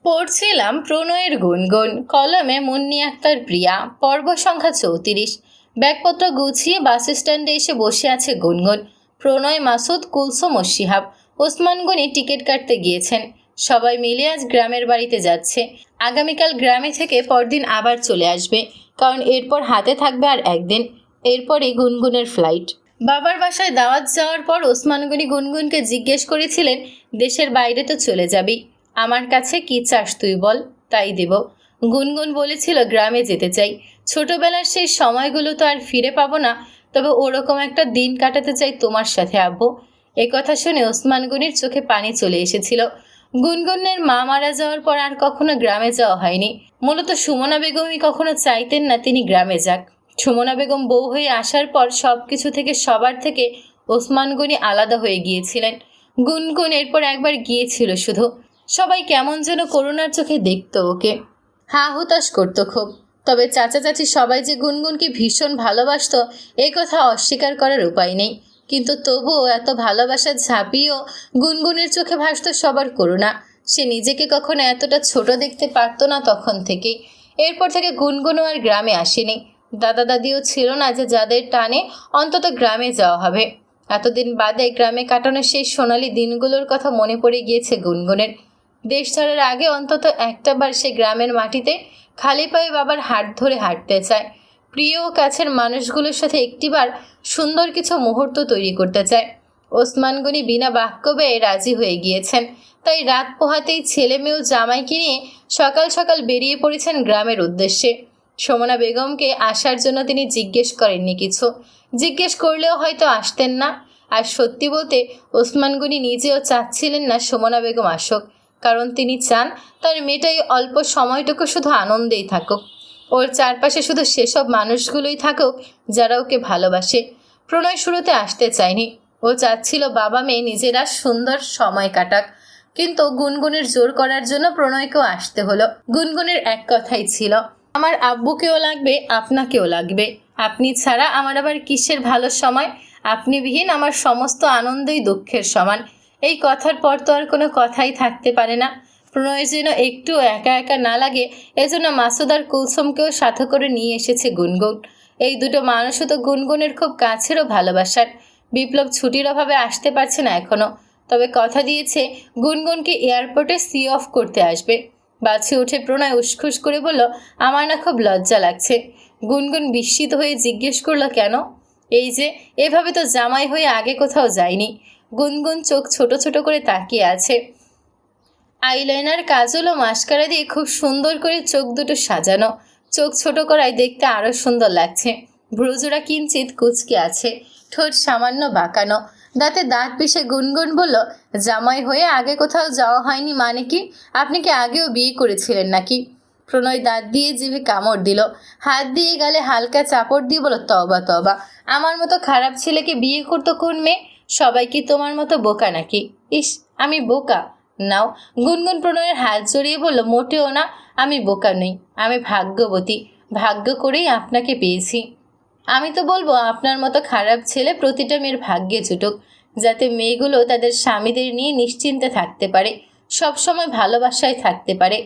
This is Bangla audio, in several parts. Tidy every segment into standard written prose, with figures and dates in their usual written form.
পড়ছিলাম প্রণয়ের গুনগুন, কলমে মুন্নি আক্তার প্রিয়া। পর্ব সংখ্যা 34। ব্যাগপত্র গুছিয়ে বাস স্ট্যান্ডে এসে বসে আছে গুনগুন। প্রণয়, মাসুদ, কুলসুম ও শিহাব, ওসমান গনি টিকিট কাটতে গিয়েছেন। সবাই মিলে আজ গ্রামের বাড়িতে যাচ্ছে। আগামীকাল গ্রামে থেকে পরদিন আবার চলে আসবে, কারণ এরপর হাতে থাকবে আর একদিন। এরপরই গুনগুনের ফ্লাইট। বাবার বাসায় দাওয়াত যাওয়ার পর ওসমান গনি গুনগুনকে জিজ্ঞেস করেছিলেন, দেশের বাইরে তো চলে যাবি, আমার কাছে কি চাস তুই বল, তাই দেব। গুনগুন বলেছিল, গ্রামে যেতে চাই। ছোটবেলার সেই সময়গুলো তো আর ফিরে পাবো না, তবে ওরকম একটা দিন কাটাতে চাই তোমার সাথে আব্বু। কথা শুনে ওসমান গনির চোখে পানি চলে এসেছিল। গুনগুনের মা মারা যাওয়ার পর আর কখনো গ্রামে যাওয়া হয়নি। মূলত সুমনা বেগমই কখনো চাইতেন না তিনি গ্রামে যাক। সুমনা বেগম বউ হয়ে আসার পর সব কিছু থেকে সবার থেকে ওসমান গনি আলাদা হয়ে গিয়েছিলেন। গুনগুন এরপর একবার গিয়েছিল শুধু। সবাই কেমন যেন করুণার চোখে দেখত ওকে, হা হুতাশ করতো খুব। তবে চাচা চাচি সবাই যে গুনগুনকে ভীষণ ভালোবাসত এ কথা অস্বীকার করার উপায় নেই। কিন্তু তবুও এত ভালোবাসা ঝাঁপিয়েও গুনগুনের চোখে ভাসত সবার করুণা। সে নিজেকে কখনো এতটা ছোট দেখতে পারত না তখন থেকেই। এরপর থেকে গুনগুনও আর গ্রামে আসেনি। দাদা দাদিও ছিল না যে যাদের টানে অন্তত গ্রামে যাওয়া হবে। এতদিন বাদে গ্রামে কাটানো সেই সোনালি দিনগুলোর কথা মনে পড়ে গিয়েছে গুনগুনের। দেশ ছাড়ার আগে অন্তত একটাবার সে গ্রামের মাটিতে খালি পায়ে বাবার হাত ধরে হাঁটতে চায়। প্রিয় ও কাছের মানুষগুলোর সাথে একটিবার সুন্দর কিছু মুহূর্ত তৈরি করতে চায়। ওসমান গনি বিনা বাক্য ব্যয়ে রাজি হয়ে গিয়েছেন। তাই রাত পোহাতেই ছেলে মেয়ে ও জামাইকে নিয়ে সকাল সকাল বেরিয়ে পড়েছেন গ্রামের উদ্দেশ্যে। সুমনা বেগমকে আসার জন্য তিনি জিজ্ঞেস করেননি কিছু। জিজ্ঞেস করলেও হয়তো আসতেন না। আর সত্যি বলতে ওসমান গনি নিজেও চাচ্ছিলেন না সুমনা বেগম আসুক, কারণ তিনি চান তার মেয়েটাই অল্প সময়টুকু শুধু আনন্দেই থাকুক। ওর চারপাশে শুধু সেসব মানুষগুলোই থাকুক যারা ওকে ভালোবাসে। প্রণয় শুরুতে আসতে চায়নি। ও চাচ্ছিল বাবা মেয়ে নিজেরা সুন্দর সময় কাটাক। কিন্তু গুনগুনের জোর করার জন্য প্রণয়কেও আসতে হলো। গুনগুনের এক কথাই ছিল, আমার আব্বুকেও লাগবে, আপনাকেও লাগবে। আপনি ছাড়া আমার আবার কিসের ভালো সময়? আপনি বিহীন আমার সমস্ত আনন্দই দুঃখের সমান। এই কথার পর তো আর কোনো কথাই থাকতে পারে না। প্রণয় যেন একটু একা একা না লাগে, এজন্য মাসুদ আর কুলসুমকেও সাথে করে নিয়ে এসেছে গুনগুন। এই দুটো মানুষও তো গুনগুনের খুব কাছেরও ভালোবাসার। বিপ্লব ছুটির অভাবে আসতে পারছে না এখনও, তবে কথা দিয়েছে গুনগুনকে এয়ারপোর্টে সি অফ করতে আসবে। বাছে উঠে প্রণয় উসখুস করে বলল, আমার না খুব লজ্জা লাগছে। গুনগুন বিস্মিত হয়ে জিজ্ঞেস করলো, কেন? এই যে এভাবে তো জামাই হয়ে আগে কোথাও যায়নি। গুনগুন চোখ ছোট ছোট করে তাকিয়ে আছে। আইলাইনার, কাজল ও মাস্কারা দিয়ে খুব সুন্দর করে চোখ দুটো সাজানো। চোখ ছোট করায় দেখতে আরও সুন্দর লাগছে। ভ্রুজোড়া কিঞ্চিত কুচকে আছে, ঠোঁট সামান্য বাঁকানো। দাঁতে দাঁত পিষে গুনগুন বলল, জামাই হয়ে আগে কোথাও যাওয়া হয়নি মানে কি? আপনি কি আগেও বিয়ে করেছিলেন নাকি? প্রণয় দাঁত দিয়ে জিভে কামড় দিল, হাত দিয়ে গালে হালকা চাপড় দিয়ে বলল, তবা তবা, আমার মতো খারাপ ছেলেকে বিয়ে করতো কোন মেয়ে? সবাই কি তোমার মতো বোকা নাকি? ইস, আমি বোকা? নাও। গুনগুন প্রণয়ের হাত জড়িয়ে বলল, মোটেও না, আমি বোকা নই, আমি ভাগ্যবতী। ভাগ্য করেই আপনাকে পেয়েছি। আমি তো বলবো আপনার মতো খারাপ ছেলে প্রতিটা মেয়ের ভাগ্যে জুটুক, যাতে মেয়েগুলো তাদের স্বামীদের নিয়ে নিশ্চিন্তে থাকতে পারে, সবসময় ভালোবাসায় থাকতে পারে।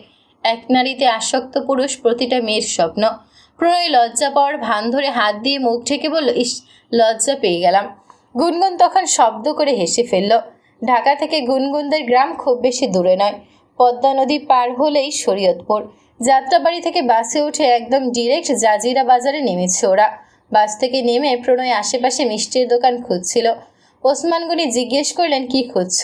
এক নারীতে আসক্ত পুরুষ প্রতিটা মেয়ের স্বপ্ন। প্রণয় লজ্জা পাওয়ার ভান ধরে হাত দিয়ে মুখ ঢেকে বলল, ইস, লজ্জা পেয়ে গেলাম। গুনগুন তখন শব্দ করে হেসে ফেলল। ঢাকা থেকে গুনগুনদের গ্রাম খুব বেশি দূরে নয়। পদ্মা নদী পার হলেই শরীয়তপুর। যাত্রাবাড়ি থেকে বাসে উঠে একদম ডিরেক্ট জাজিরা বাজারে নেমেছে ওরা। বাস থেকে নেমে প্রণয় আশেপাশে মিষ্টির দোকান খুঁজছিল। ওসমান গনি জিজ্ঞেস করলেন, কি খুঁজছ?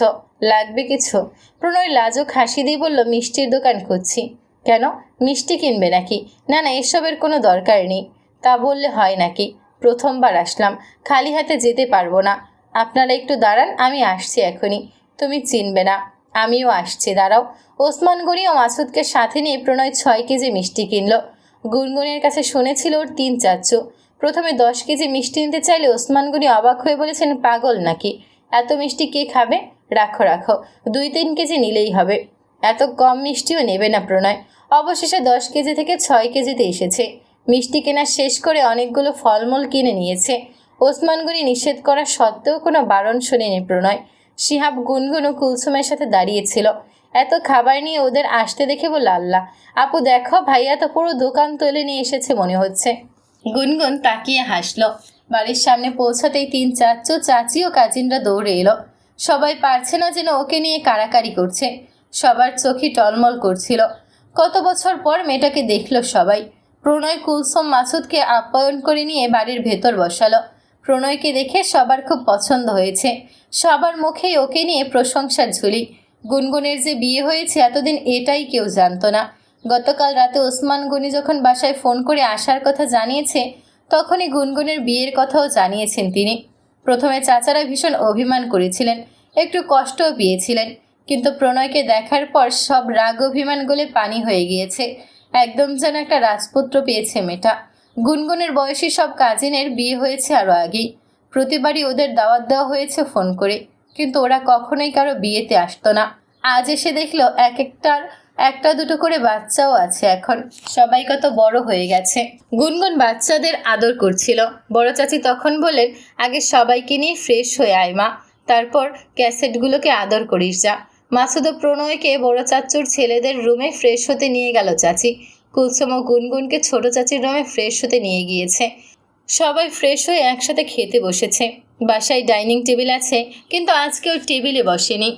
লাগবে কিছু? প্রণয় লাজুক হাসি দিয়ে বলল, মিষ্টির দোকান খুঁজছি। কেন, মিষ্টি কিনবে নাকি? না না, এসবের কোনো দরকার নেই। তা বললে হয় নাকি? প্রথমবার আসলাম, খালি হাতে যেতে পারবো না। আপনারা একটু দাঁড়ান, আমি আসছি এখনই। তুমি চিনবে না, আমিও আসছি, দাঁড়াও। ওসমান গনি ও মাসুদকে সাথে নিয়ে প্রণয় 6 কেজি মিষ্টি কিনল। গুনগুনের কাছে শুনেছিল ওর 3 চাচ্চু। প্রথমে 10 কেজি মিষ্টি নিতে চাইলে ওসমান গনি অবাক হয়ে বলেছেন, পাগল নাকি? এত মিষ্টি কে খাবে? রাখো রাখো, 2-3 কেজি নিলেই হবে। এত কম মিষ্টিও নেবে না প্রণয়। অবশেষে 10 কেজি থেকে 6 কেজিতে এসেছে। মিষ্টি কেনা শেষ করে অনেকগুলো ফলমূল কিনে নিয়েছে। ওসমান গনি নিষেধ করা সত্ত্বেও কোনো বারণ শোনেনি প্রণয়। শিহাব, গুনগুন ও কুলসুমের সাথে দাঁড়িয়েছিল। এত খাবার নিয়ে ওদের আসতে দেখে বলল, আল্লাহ আপু দেখো, ভাইয়া তো পুরো দোকান তুলে নিয়ে এসেছে মনে হচ্ছে। গুনগুন তাকিয়ে হাসলো। বাড়ির সামনে পৌঁছাতেই 3 চাচু, চাচি ও কাজিনরা দৌড়ে এলো। সবাই পারছে না যেন ওকে নিয়ে কাড়াকাড়ি করছে। সবার চোখে টলমল করছিল। কত বছর পর মেয়েটাকে দেখলো সবাই। প্রণয় কুলসুম মাসুদকে আপ্যায়ন করে নিয়ে বাড়ির ভেতর বসালো। প্রণয়কে দেখে সবার খুব পছন্দ হয়েছে। সবার মুখেই ওকে নিয়ে প্রশংসার ঝুলি। গুনগুনের যে বিয়ে হয়েছে এতদিন এটাই কেউ জানতো না। গতকাল রাতে ওসমান গনি যখন বাসায় ফোন করে আসার কথা জানিয়েছে, তখনই গুনগুনের বিয়ের কথাও জানিয়েছেন তিনি। প্রথমে চাচারা ভীষণ অভিমান করেছিলেন, একটু কষ্টও পেয়েছিলেন, কিন্তু প্রণয়কে দেখার পর সব রাগ অভিমান গলে পানি হয়ে গিয়েছে। একদম যেন একটা রাজপুত্র পেয়েছে মেয়েটা। গুনগুনের বয়সী সব কাজিনের বিয়ে হয়েছে আরও আগেই। প্রতিবারই ওদের দাওয়াত দেওয়া হয়েছে ফোন করে, কিন্তু ওরা কখনোই কারো বিয়েতে আসতো না। আজ এসে দেখলো একটা দুটো করে বাচ্চাও আছে এখন। সবাই কত বড় হয়ে গেছে। গুনগুন বাচ্চাদের আদর করছিল। বড় চাচি তখন বললেন, আগে সবাইকে নিয়ে ফ্রেশ হয়ে আয় মা, তারপর ক্যাসেটগুলোকে আদর করিস যা। মাসুদ ও প্রণয়কে বড় চাচুর ছেলেদের রুমে ফ্রেশ হতে নিয়ে গেল চাচি। কুলসুম ও গুনগুনকে ছোট চাচির রুমে ফ্রেশ হতে নিয়ে গিয়েছে। সবাই ফ্রেশ হয়ে একসাথে খেতে বসেছে। বাসায় ডাইনিং টেবিল আছে, কিন্তু আজকে ওই টেবিলে বসেনি।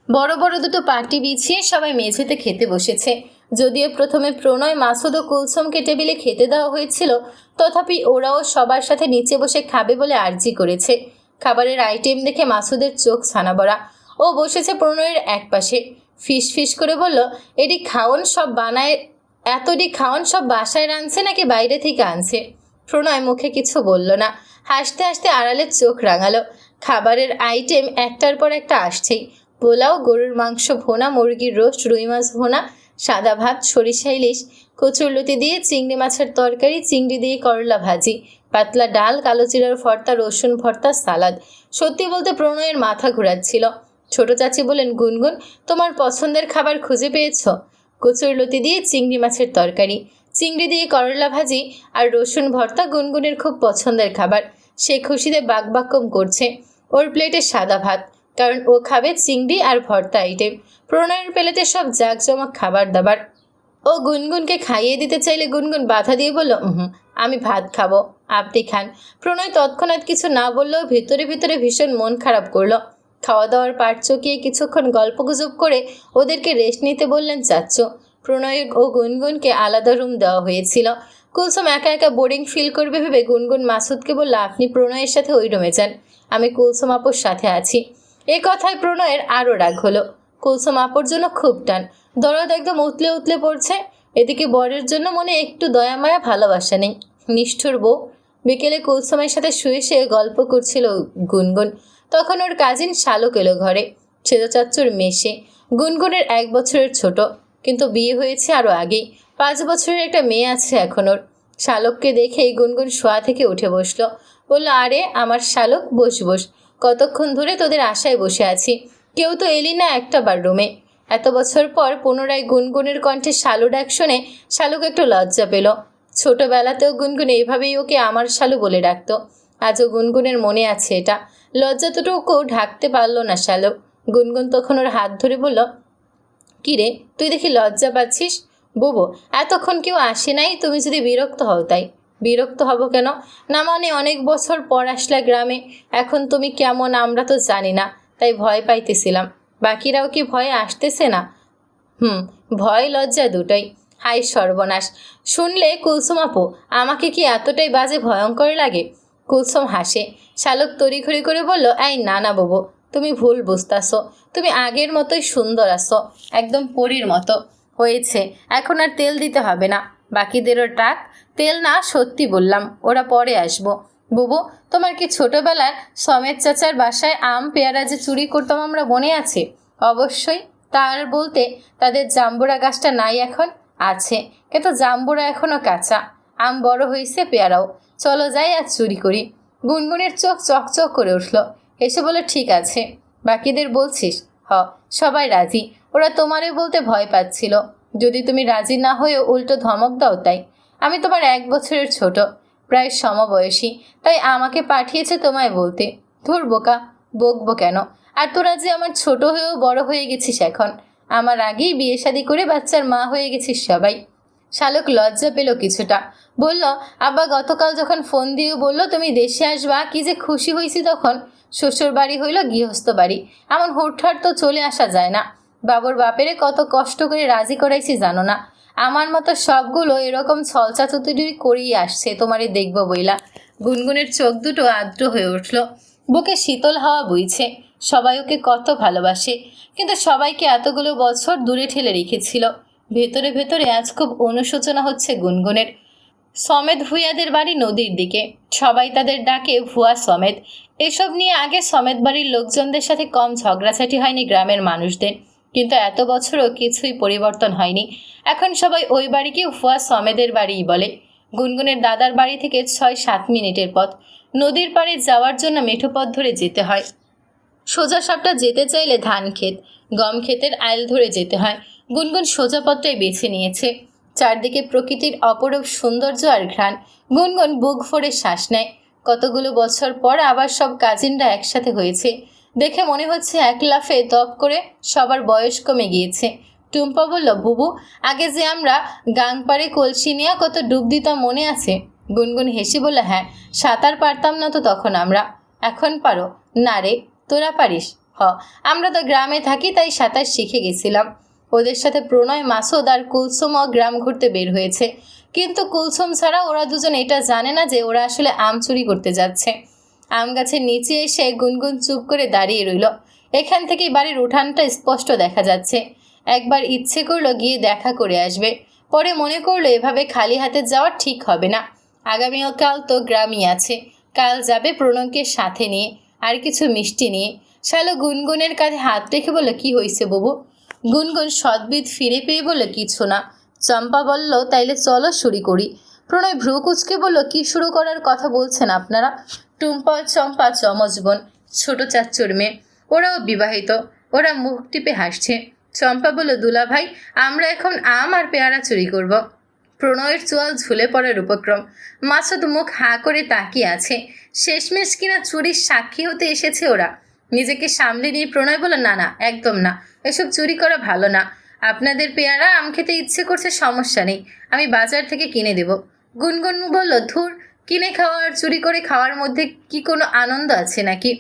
বড় বড় দুটো পাটি বিছিয়ে সবাই মেঝেতে খেতে বসেছে। যদিও প্রথমে প্রণয়, মাসুদ ও কুলসুমকে টেবিলে খেতে দেওয়া হয়েছিল, তথাপি ওরাও সবার সাথে নিচে বসে খাবে বলে আর্জি করেছে। খাবারের আইটেম দেখে মাসুদের চোখ ছানাবড়া। ও বসেছে প্রণয়ের এক পাশে। ফিস ফিস করে বলল, এতটি খাওয়ান সব বাসায় রাঁধছে নাকি বাইরে থেকে আনছে? প্রণয় মুখে কিছু বলল না, হাসতে হাসতে আড়ালে চোখ রাঙালো। খাবারের আইটেম একটার পর একটা আসছেই। পোলাও, গরুর মাংস ভোনা, মুরগির রোস্ট, রুই মাছ ভোনা, সাদা ভাত, সরিষা ইলিশ, কচুরলতি দিয়ে চিংড়ি মাছের তরকারি, চিংড়ি দিয়ে করলা ভাজি, পাতলা ডাল, কালো জিরার ভর্তা, রসুন ভর্তা, সালাদ। সত্যি বলতে প্রণয়ের মাথা ঘোরাচ্ছিল। ছোট চাচি বলেন, গুনগুন তোমার পছন্দের খাবার খুঁজে পেয়েছ? কচুরলতি দিয়ে চিংড়ি মাছের তরকারি, চিংড়ি দিয়ে করলা ভাজি আর রসুন ভর্তা গুনগুনের খুব পছন্দের খাবার। সে খুশিতে বাকবাক্যম করছে। ওর প্লেটে সাদা ভাত, কারণ ও খাবে চিংড়ি আর ভর্তা আইটেম। প্রণয়ের প্লেটে সব জাঁকজমক খাবার দাবার। ও গুনগুনকে খাইয়ে দিতে চাইলে গুনগুন বাধা দিয়ে বলল, আমি ভাত খাবো, আপনি খান। প্রণয় তৎক্ষণাৎ কিছু না বললেও ভিতরে ভিতরে ভীষণ মন খারাপ করলো। খাওয়া দাওয়ার পাট চকিয়ে কিছুক্ষণ গল্পগুজব করে ওদেরকে রেস্ট নিতে বললেন চাচ্চু। প্রণয় ও গুনগুনকে আলাদা রুম দেওয়া হয়েছিল। কুলসুম একা একা বোরিং ফিল করবে ভেবে গুনগুন মাসুদকে বলল, আপনি প্রণয়ের সাথে ওই রুমে যান, আমি কুলসুম আপুর সাথে আছি। এ কথায় প্রণয়ের আরও রাগ হলো। কুলসুম আপুর জন্য খুব টান, দরদ একদম উতলে উতলে পড়ছে। এদিকে বরের জন্য মনে একটু দয়া মায়া ভালোবাসা নেই। নিষ্ঠুর বউ। বিকেলে কুলসুমের সাথে শুয়ে শুয়ে গল্প করছিল গুনগুন। তখন ওর কাজিন শালক এলো ঘরে। ছেদ চাচ্চুর মেশে। গুনগুনের 1 বছরের ছোট, কিন্তু বিয়ে হয়েছে আরও আগেই। 5 বছরের একটা মেয়ে আছে এখন ওর। শালককে দেখেই গুনগুন শোয়া থেকে উঠে বসলো। বলল, আরে আমার শালক, বস বস, কতক্ষণ ধরে তোদের আশায় বসে আছি, কেউ তো এলি না একটা বার রুমে। এত বছর পর পুনরায় গুনগুনের কণ্ঠে শালু ডাক শুনে শালুক একটু লজ্জা পেল। ছোটবেলাতেও গুনগুন এইভাবেই ওকে আমার শালু বলে ডাকতো। আজও গুনগুনের মনে আছে এটা। লজ্জাটুকু ঢাকতে পারল না শালু। গুনগুন তখন ওর হাত ধরে বলল, কিরে তুই দেখি লজ্জা পাচ্ছিস? বুবু, এতক্ষণ কেউ আসে নাই, তুমি যদি বিরক্ত হও তাই। বিরক্ত হব কেন? না মানে অনেক বছর পর আসলা গ্রামে, এখন তুমি কেমন আমরা তো জানি না, তাই ভয় পাইতেছিলাম। বাকিরাও কি ভয়ে আসতেছে না? ভয় লজ্জা দুটোই। হাই সর্বনাশ! শুনলে কুলসুম আপু, আমাকে কি এতটাই বাজে ভয়ঙ্কর লাগে? কুলসুম হাসে। শালক তড়িঘড়ি করে বলল, এই না না বাবু, তুমি ভুল বুঝতাছো। তুমি আগের মতোই সুন্দর আছো, একদম পরীর মতো। হয়েছে, এখন আর তেল দিতে হবে না। বাকিদেরও টাক। তেল না, সত্যি বললাম, ওরা পরে আসবো। বুবু, তোমার কি ছোটবেলার সমেত চাচার বাসায় আম পেয়ারা যে চুরি করতাম আমরা, মনে আছে? অবশ্যই। তার বলতে তাদের জাম্বুরা গাছটা নাই এখন? আছে, কিন্তু জাম্বুরা এখনও কাঁচা। আম বড় হয়েছে, পেয়ারাও। চলো যাই আর চুরি করি। গুনগুনের চোখ চকচক করে উঠল। হেসে বলে, ঠিক আছে। বাকিদের বলছিস? সবাই রাজি। ওরা তোমারে বলতে ভয় পাচ্ছিল, যদি তুমি রাজি না হয়েও উল্টো ধমক দাও তাই। আমি তোমার 1 বছরের ছোট, প্রায় সমবয়সী, তাই আমাকে পাঠিয়েছে তোমায় বলতে। ধুর বোকা, বকবো কেন? আর তোরা যে আমার ছোট হয়েও বড় হয়ে গেছিস এখন। আমার আগেই বিয়ে শাদী করে বাচ্চার মা হয়ে গেছিস সবাই। শালক লজ্জা পেল কিছুটা, বলল, আব্বা গতকাল যখন ফোন দিয়ে বলল তুমি দেশে আসবা, কি যে খুশি হয়েছি তখন। শ্বশুর বাড়ি হইল গৃহস্থ বাড়ি, এমন হুটহাট তো চলে আসা যায় না। বাবুর বাপেরে কত কষ্ট করে রাজি করাইছি জানো না। আমার মতো সবগুলো এরকম ছলচাতুরি করেই আসছে তোমারে দেখবো বইলা। গুনগুনের চোখ দুটো আর্দ্র হয়ে উঠল, বুকে শীতল হাওয়া বইছে। সবাই ওকে কত ভালোবাসে, কিন্তু সবাইকে এতগুলো বছর দূরে ঠেলে রেখেছিল। ভেতরে ভেতরে আজ খুব অনুশোচনা হচ্ছে গুনগুনের। সমেত ভূঁইয়াদের বাড়ি নদীর দিকে, সবাই তাদের ডাকে ভুয়া সমেত। এসব নিয়ে আগে সমেত বাড়ির লোকজনদের সাথে কম ঝগড়াঝাটি হয়নি গ্রামের মানুষদের, কিন্তু এত বছরও কিছুই পরিবর্তন হয়নি। এখন সবাই ওই বাড়িকে ভুয়া সমেদের বাড়িই বলে। গুনগুনের দাদার বাড়ি থেকে 6-7 মিনিটের পথ। নদীর পাড়ে যাওয়ার জন্য মেঠো পথ ধরে যেতে হয়। সোজা সাপটা যেতে চাইলে ধান ক্ষেত, গম ক্ষেতের আইল ধরে যেতে হয়। গুনগুন সোজা পথটাই বেছে নিয়েছে। চারদিকে প্রকৃতির অপরূপ সৌন্দর্য আর ঘ্রাণ। গুনগুন বুক ভরে শ্বাস নেয়। কতগুলো বছর পর আবার সব কাজিনরা একসাথে হয়েছে। দেখে মনে হচ্ছে এক লাফে তপ করে সবার বয়স কমে গিয়েছে। টুম্পা বলল, বুবু, আগে যে আমরা গাংপাড়ে কলসি নিয়ে কত ডুব দিতাম মনে আছে? গুনগুন হেসে বলল, হ্যাঁ, সাঁতার পারতাম না তো তখন আমরা। এখন পারো? না রে, তোরা পারিস? আমরা তো গ্রামে থাকি, তাই সাঁতার শিখে গেছিলাম। ওদের সাথে প্রণয়, মাসুদ আর কুলসুমও গ্রাম ঘুরতে বের হয়েছে, কিন্তু কুলসুম ছাড়া ওরা দুজন এটা জানে না যে ওরা আসলে আম চুরি করতে যাচ্ছে। আম গাছের নিচে এসে গুনগুন চুপ করে দাঁড়িয়ে রইল। এখান থেকেই বাড়ির উঠানটা স্পষ্ট দেখা যাচ্ছে। একবার ইচ্ছে করলো গিয়ে দেখা করে আসবে, পরে মনে করলো এভাবে খালি হাতে যাওয়া ঠিক হবে না। আগামীকাল তো গ্রামই আছে, কাল যাবে প্রণয়কে সাথে নিয়ে, আর কিছু মিষ্টি নিয়ে। শালু গুনগুনের কাঁধে হাত রেখে বলল, কি হয়েছে বাবু? গুনগুন সদ্বিদ ফিরে পেয়ে বলল, কিছু না। চম্পা বলল, তাইলে চলো শুরু করি। প্রণয় ভ্রু কুচকে বলল, কি শুরু করার কথা বলছেন আপনারা? টুম্পা চম্পা চমচ বোন, ছোট চাচ্চুর মেয়ে, ওরাও বিবাহিত। ওরা মুখ টিপে হাসছে। চম্পা বলল, দুলা ভাই, আমরা এখন আম আর পেয়ারা চুরি করব। প্রণয়ের চোয়াল ঝুলে পড়ার উপক্রম। মাসুদ মুখ হাঁ করে তাকিয়ে আছে। শেষমেশ কিনা চুরির সাক্ষী হতে এসেছে ওরা। নিজেকে সামলে নিয়ে প্রণয় বলল, না না, একদম না, এসব চুরি করা ভালো না। আপনাদের পেয়ারা আম খেতে ইচ্ছে করছে, সমস্যা নেই, আমি বাজার থেকে কিনে দেব। গুনগুন বলল, ধুর, কিনে খাওয়া আর চুরি করে খাওয়ার মধ্যে কি কোনো আনন্দ আছে নাকি?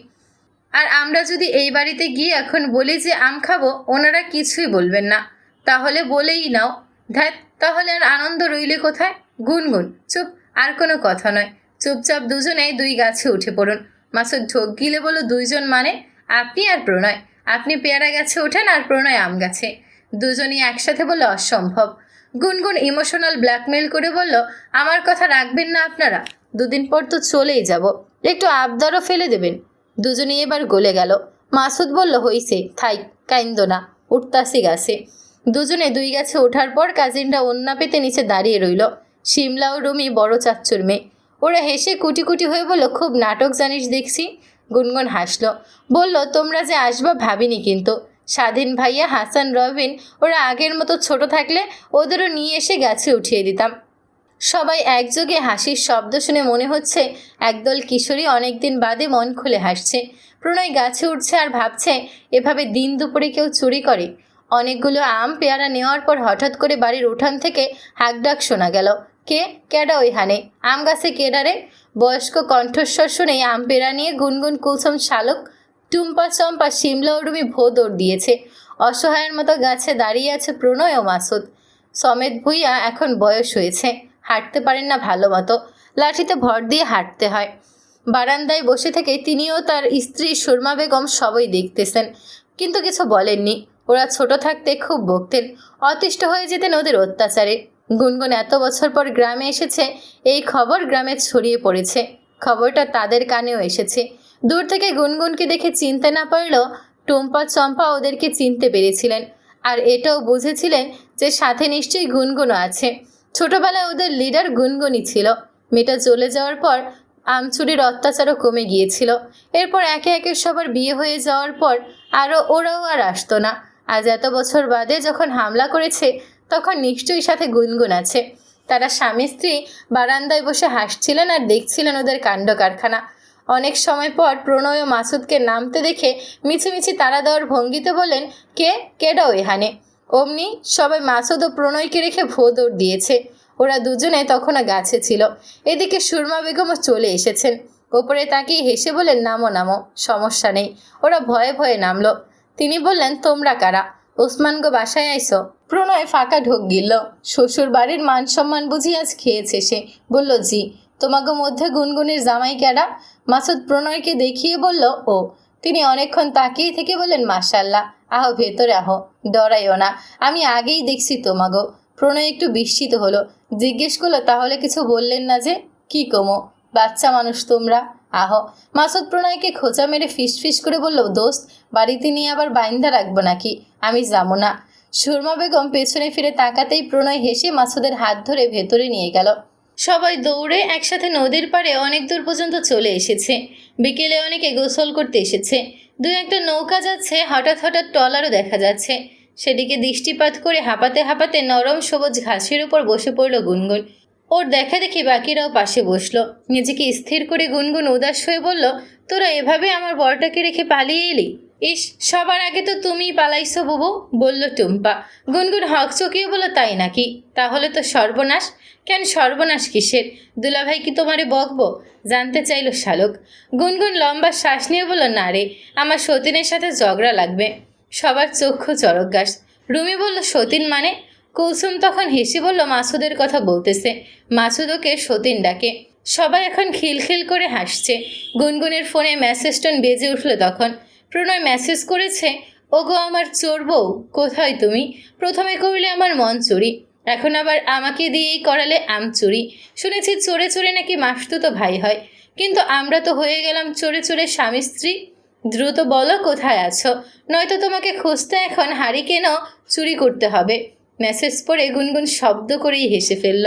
আর আমরা যদি এই বাড়িতে গিয়ে এখন বলি যে আম খাবো, ওনারা কিছুই বলবেন না। তাহলে বলেই নাও। ধ্যাত, তাহলে আর আনন্দ রইলে কোথায়? গুনগুন, চুপ, আর কোনো কথা নয়। চুপচাপ দুজনেই 2 গাছে উঠে পড়ুন। মাসুদ ঢোক গিলে বলল, 2 জন মানে? আপনি আর প্রণয়। আপনি পেয়ারা গাছে ওঠেন আর প্রণয় আম গাছে। দুজনই একসাথে বলল, অসম্ভব। গুনগুন ইমোশনাল ব্ল্যাকমেল করে বলল, আমার কথা রাখবেন না আপনারা? 2 দিন পর তো চলেই যাব, একটু আবদারও ফেলে দেবেন। দুজনেই এবার গলে গেল। মাসুদ বলল, হইছে, থাই, কাইন্দ না, উঠতাসি গাছে। দুজনে 2 গাছে ওঠার পর কাজিনরা ওন্না পেতে নিচে দাঁড়িয়ে রইল। শিমলা ও রুমি বড় চাচ্চুর মেয়ে। ওরা হেসে কুটি কুটি হয়ে বলল, খুব নাটক জানিস দেখছি। গুনগুন হাসল, বলল, তোমরা যে আসবা ভাবিনি, কিন্তু স্বাধীন ভাইয়া, হাসান, রবিন ওরা আগের মতো ছোট থাকলে ওদেরও নিয়ে এসে গাছে উঠিয়ে দিতাম। সবাই একযোগে হাসির শব্দ শুনে মনে হচ্ছে একদল কিশোরী অনেকদিন বাদে মন খুলে হাসছে। প্রণয় গাছে উঠছে আর ভাবছে, এভাবে দিন দুপুরে কেউ চুরি করে? অনেকগুলো আম পেয়ারা নেওয়ার পর হঠাৎ করে বাড়ির উঠান থেকে হাঁকডাক শোনা গেল। কেডা ওইখানে? আম গাছে কেডারে? বয়স্ক কণ্ঠস্বর শুনেই আম পেয়ারা নিয়ে গুনগুন, কুলসুম, শালক, টুম্পা, চম্পা, শিমলা ও রুমি ভো দৌড় দিয়েছে। অসহায়ের মতো গাছে দাঁড়িয়ে আছে প্রণয় ও মাসুদ। সমেত ভূঁইয়া এখন বয়স হয়েছে, হাঁটতে পারেন না ভালো মতো, লাঠিতে ভর দিয়ে হাঁটতে হয়। বারান্দায় বসে থেকে তিনিও তার স্ত্রী সুরমা বেগম সবই দেখতেছেন, কিন্তু কিছু বলেননি। ওরা ছোট থাকতে খুব বকতেন, অতিষ্ঠ হয়ে যেতেন ওদের অত্যাচারে। গুনগুন এত বছর পর গ্রামে এসেছে, এই খবর গ্রামে ছড়িয়ে পড়েছে। খবরটা তাদের কানেও এসেছে। দূর থেকে গুনগুনকে দেখে চিনতে না পারলেও টুম্পা, চম্পা ওদেরকে চিনতে পেরেছিলেন, আর এটাও বুঝেছিলেন যে সাথে নিশ্চয়ই গুনগুনও আছে। ছোটবেলায় ওদের লিডার গুনগুনই ছিল। মেয়েটা চলে যাওয়ার পর আমচুরির অত্যাচারও কমে গিয়েছিল। এরপর একে একে সবার বিয়ে হয়ে যাওয়ার পর ওরাও আর আসতো না। আজ এত বছর বাদে যখন হামলা করেছে, তখন নিশ্চয়ই সাথে গুনগুন আছে। তারা স্বামী স্ত্রী বারান্দায় বসে হাসছিলেন আর দেখছিলেন ওদের কাণ্ড কারখানা। অনেক সময় পর প্রণয় ও মাসুদকে নামতে দেখে মিছিমিছি তাড়া দেওয়ার ভঙ্গিতে বললেন, কেডাও এখানে? অমনি সবাই মাসুদ ও প্রণয়কে রেখে ভো দৌড় দিয়েছে। ওরা দুজনে তখনও গাছে ছিল। এদিকে সুরমা বেগমও চলে এসেছেন। ওপরে তাকিয়ে হেসে বললেন, নামো নামো, সমস্যা নেই। ওরা ভয়ে ভয়ে নামলো। তিনি বললেন, তোমরা কারা? ওসমান গো বাসায় আইসো? প্রণয় ফাঁকা ঢোক গিলল। শ্বশুর বাড়ির মান সম্মান বুঝি আজ খেয়েছে সে। বলল, জি। তোমাগো মধ্যে গুনগুনের জামাই কেডা? মাসুদ প্রণয়কে দেখিয়ে বলল, ও। তিনি অনেকক্ষণ তাকিয়ে থেকে বললেন, মাশাল্লাহ, আহো ভেতরে আহো, ডরাইও না, আমি আগেই দেখছি তোমাগো। প্রণয় একটু বিস্মিত হলো। জিজ্ঞেস করলো, তাহলে কিছু বললেন না যে? কি কমো, বাচ্চা মানুষ তোমরা, আহো। মাসুদ প্রণয়কে খোঁচা মেরে ফিস করে বলল, দোস্ত, বাড়িতে নিয়ে আবার বাইন্দা রাখবো নাকি? আমি যাবো না। সুরমা বেগম পেছনে ফিরে তাকাতেই প্রণয় হেসে মাসুদের হাত ধরে ভেতরে নিয়ে গেল। সবাই দৌড়ে একসাথে নদীর পাড়ে অনেক দূর পর্যন্ত চলে এসেছে। বিকেলে অনেকে গোসল করতে এসেছে। দু একটা নৌকা যাচ্ছে, হঠাৎ হঠাৎ ট্রলারও দেখা যাচ্ছে। সেদিকে দৃষ্টিপাত করে হাঁপাতে হাঁপাতে নরম সবুজ ঘাসের উপর বসে পড়ল গুনগুন। ওর দেখা দেখি বাকিরাও পাশে বসলো। নিজেকে স্থির করে গুনগুন উদাস হয়ে বলল, তোরা এভাবে আমার বরটাকে রেখে পালিয়ে এলি? ইস, সবার আগে তো তুমিই পালাইছো বুবু, বলল টুম্পা। গুনগুন হক চকিয়ে বলল, তাই নাকি? তাহলে তো সর্বনাশ। কেন সর্বনাশ কিসের? দুলাভাই কি তোমারে বকবো? জানতে চাইল শালক। গুনগুন লম্বা শ্বাস নিয়ে বলল, না রে, আমার সতীনের সাথে ঝগড়া লাগবে। সবার চক্ষু চরক গাছ। রুমি বলল, সতীন মানে? কুলসুম তখন হেসে বলল, মাসুদের কথা বলতেছে। মাসুদ ওকে সতীন ডাকে। সবাই এখন খিলখিল করে হাসছে। গুনগুনের ফোনে মেসেজ টোন বেজে উঠল তখন। প্রণয় মেসেজ করেছে, ওগো আমার চোর বউ, কোথায় তুমি? প্রথমে করলে আমার মন চুরি, এখন আবার আমাকে দিয়েই করালে আম চুরি। শুনেছি চোরে চোরে নাকি মাসতুতো ভাই হয়, কিন্তু আমরা তো হয়ে গেলাম চোরে চোরে স্বামী স্ত্রী। দ্রুত বলো কোথায় আছো, নয়তো তোমাকে খুঁজতে এখন হারিকেনও চুরি করতে হবে। মেসেজ পড়ে গুনগুন শব্দ করেই হেসে ফেলল।